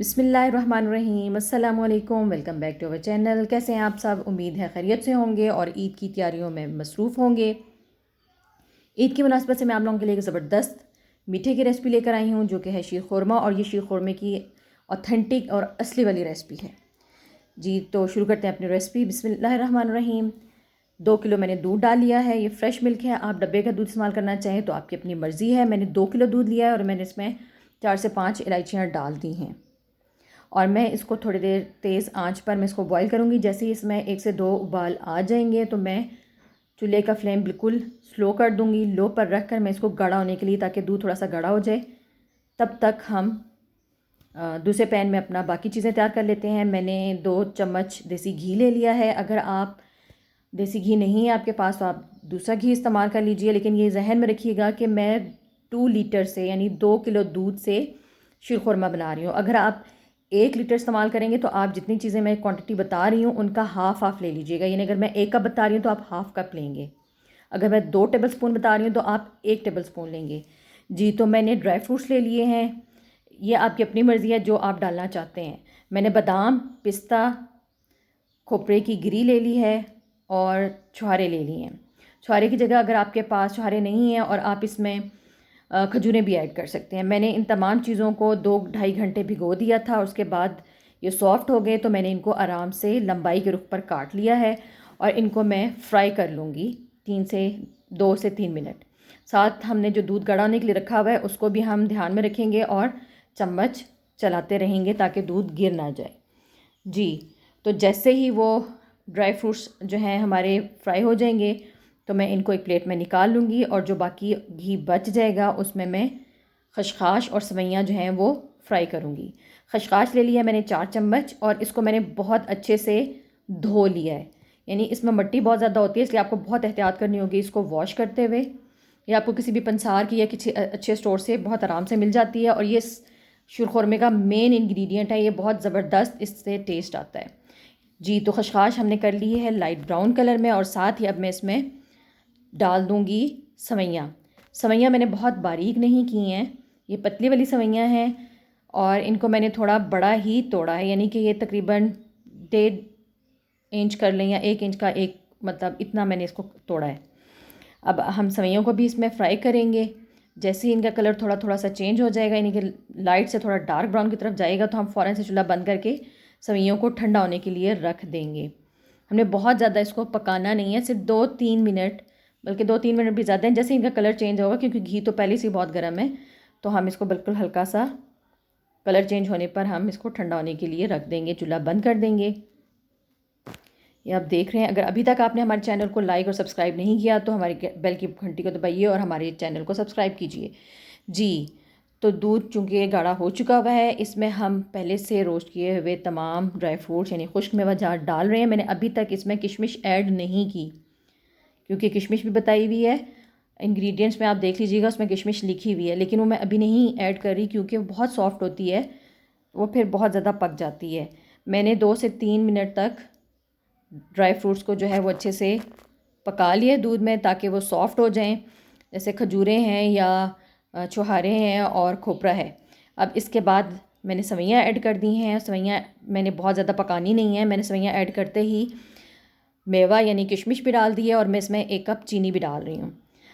बिस्मिल्लाहिर्रहमानिर्रहीम, अस्सलामुअलैकुम। Welcome back to our channel. कैसे हैं आप सब? उम्मीद है खैरियत से होंगे और ईद की तैयारियों में मसरूफ़ होंगे। ईद की मुनासबत से मैं आप लोगों के लिए एक ज़बरदस्त मीठे की रेसिपी लेकर आई हूँ, जो कि है शीर खुरमा। और ये शीर खुरमे की ऑथेंटिक और असली वाली रेसिपी है जी। तो शुरू करते हैं अपनी रेसिपी। बिस्मिल्लाहिर्रहमानिर्रहीम। 2 किलो मैंने दूध डाल लिया है। ये फ्रेश मिल्क है। आप डब्बे का दूध इस्तेमाल करना चाहें तो आपकी अपनी मर्ज़ी है। मैंने 2 किलो दूध लिया है और मैंने इसमें 4 से 5 इलायचियाँ डाल दी हैं और मैं इसको थोड़ी देर तेज़ आंच पर मैं इसको बॉईल करूँगी। जैसे ही इसमें 1 से 2 उबाल आ जाएंगे तो मैं चूल्हे का फ्लेम बिल्कुल स्लो कर दूँगी। लो पर रख कर मैं इसको गाढ़ा होने के लिए, ताकि दूध थोड़ा सा गाढ़ा हो जाए, तब तक हम दूसरे पैन में अपना बाकी चीज़ें तैयार कर लेते हैं। मैंने 2 चम्मच देसी घी ले लिया है। अगर आप देसी घी नहीं है आपके पास तो आप दूसरा घी इस्तेमाल कर लीजिए, लेकिन ये जहन में रखिएगा कि मैं 2 लीटर से यानी 2 किलो दूध से शीर खुरमा बना रही हूँ। अगर आप 1 लीटर इस्तेमाल करेंगे तो आप जितनी चीज़ें मैं क्वांटिटी बता रही हूँ उनका हाफ़ ले लीजिएगा। यानी अगर मैं 1 कप बता रही हूँ तो आप हाफ़ कप लेंगे। अगर मैं 2 टेबल स्पून बता रही हूँ तो आप 1 टेबल स्पून लेंगे जी। तो मैंने ड्राई फ्रूट्स ले लिए हैं। ये आपकी अपनी मर्ज़ी है जो आप डालना चाहते हैं। मैंने बादाम, पिस्ता, खोपरे की गिरी ले ली है और छुहारे ले लिए हैं। छुहारे की जगह अगर आपके पास छुहारे नहीं हैं और आप इसमें खजूरें भी ऐड कर सकते हैं। मैंने इन तमाम चीज़ों को 2-2.5 घंटे भिगो दिया था और उसके बाद ये सॉफ़्ट हो गए तो मैंने इनको आराम से लंबाई के रुख पर काट लिया है और इनको मैं फ्राई कर लूँगी 2 से 3 मिनट। साथ हमने जो दूध गड़ाने के लिए रखा हुआ है उसको भी हम ध्यान में रखेंगे और चम्मच चलाते रहेंगे ताकि दूध गिर ना जाए जी। तो जैसे ही वो ड्राई फ्रूट्स जो हैं हमारे फ्राई हो जाएंगे तो मैं इनको एक प्लेट में निकाल लूँगी और जो बाकी घी बच जाएगा उसमें मैं खशखाश और सवैयाँ जो हैं वो फ्राई करूँगी। खशखाश ले लिया मैंने 4 चम्मच और इसको मैंने बहुत अच्छे से धो लिया है। यानी इसमें मिट्टी बहुत ज़्यादा होती है, इसलिए आपको बहुत एहतियात करनी होगी इसको वॉश करते हुए। ये आपको किसी भी पंसार की या किसी अच्छे स्टोर से बहुत आराम से मिल जाती है और ये शीर खुरमे का मेन इंग्रेडिएंट है। ये बहुत ज़बरदस्त इससे टेस्ट आता है जी। तो खशखाश हमने कर ली है लाइट ब्राउन कलर में और साथ ही अब मैं इसमें डाल दूँगी सवैयाँ। सवैयाँ मैंने बहुत बारीक नहीं की हैं, ये पतली वाली सवैयाँ हैं और इनको मैंने थोड़ा बड़ा ही तोड़ा है। यानी कि ये तकरीबन 1.5 इंच कर लें या 1 इंच का एक, मतलब इतना मैंने इसको तोड़ा है। अब हम सवैयों को भी इसमें फ्राई करेंगे। जैसे ही इनका कलर थोड़ा थोड़ा सा चेंज हो जाएगा, यानी कि लाइट से थोड़ा डार्क ब्राउन की तरफ जाएगा, तो हम फ़ौरन से चूल्हा बंद करके सवैयों को ठंडा होने के लिए रख देंगे। हमने बहुत ज़्यादा इसको पकाना नहीं है, सिर्फ 2-3 मिनट, बल्कि 2-3 मिनट भी ज़्यादा हैं। जैसे इनका कलर चेंज होगा, क्योंकि घी तो पहले से बहुत गर्म है, तो हम इसको बिल्कुल हल्का सा कलर चेंज होने पर हम इसको ठंडा होने के लिए रख देंगे, चूल्हा बंद कर देंगे। ये आप देख रहे हैं। अगर अभी तक आपने हमारे चैनल को लाइक और सब्सक्राइब नहीं किया तो हमारी बेल की घंटी को दबाइए और हमारे चैनल को सब्सक्राइब कीजिए जी। तो दूध चूँकि गाढ़ा हो चुका हुआ है, इसमें हम पहले से रोस्ट किए हुए तमाम ड्राई फ्रूट्स यानी खुश्क मेवाजात डाल रहे हैं। मैंने अभी तक इसमें किशमिश ऐड नहीं की, क्योंकि किशमिश भी बताई हुई है इंग्रेडिएंट्स में, आप देख लीजिएगा उसमें किशमिश लिखी हुई है, लेकिन वो मैं अभी नहीं ऐड कर रही क्योंकि वो बहुत सॉफ्ट होती है, वो फिर बहुत ज़्यादा पक जाती है। मैंने 2 से 3 मिनट तक ड्राई फ्रूट्स को जो है वो अच्छे से पका लिए दूध में, ताकि वो सॉफ्ट हो जाएं, जैसे खजूरें हैं या छोहारे हैं और खोपरा है। अब इसके बाद मैंने सवैयाँ ऐड कर दी हैं। सवैयाँ मैंने बहुत ज़्यादा पकानी नहीं है। मैंने सवैयाँ ऐड करते ही मेवा यानी किशमिश भी डाल दी है और मैं इसमें 1 कप चीनी भी डाल रही हूँ।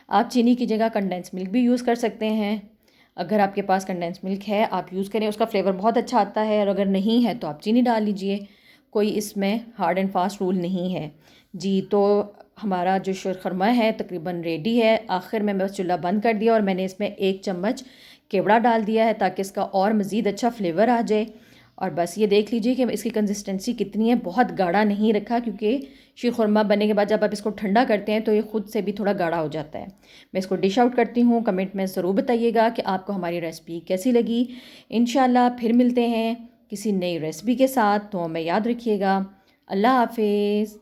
आप चीनी की जगह कंडेंस मिल्क भी यूज़ कर सकते हैं। अगर आपके पास कंडेंस मिल्क है आप यूज़ करें, उसका फ्लेवर बहुत अच्छा आता है। और अगर नहीं है तो आप चीनी डाल लीजिए, कोई इसमें हार्ड एंड फास्ट रूल नहीं है जी। तो हमारा जो शीर खुरमा है तकरीबन रेडी है। आखिर में बस चूल्हा बंद कर दिया और मैंने इसमें 1 चम्मच केवड़ा डाल दिया है, ताकि इसका और मज़ीद अच्छा फ्लेवर आ जाए। और बस ये देख लीजिए कि इसकी कंसिस्टेंसी कितनी है। बहुत गाढ़ा नहीं रखा, क्योंकि शीर खुरमा बनने के बाद जब आप इसको ठंडा करते हैं तो ये ख़ुद से भी थोड़ा गाढ़ा हो जाता है। मैं इसको डिश आउट करती हूँ। कमेंट में ज़रूर बताइएगा कि आपको हमारी रेसिपी कैसी लगी। इंशाल्लाह फिर मिलते हैं किसी नई रेसिपी के साथ। तो हमें याद रखिएगा। अल्लाह हाफिज़।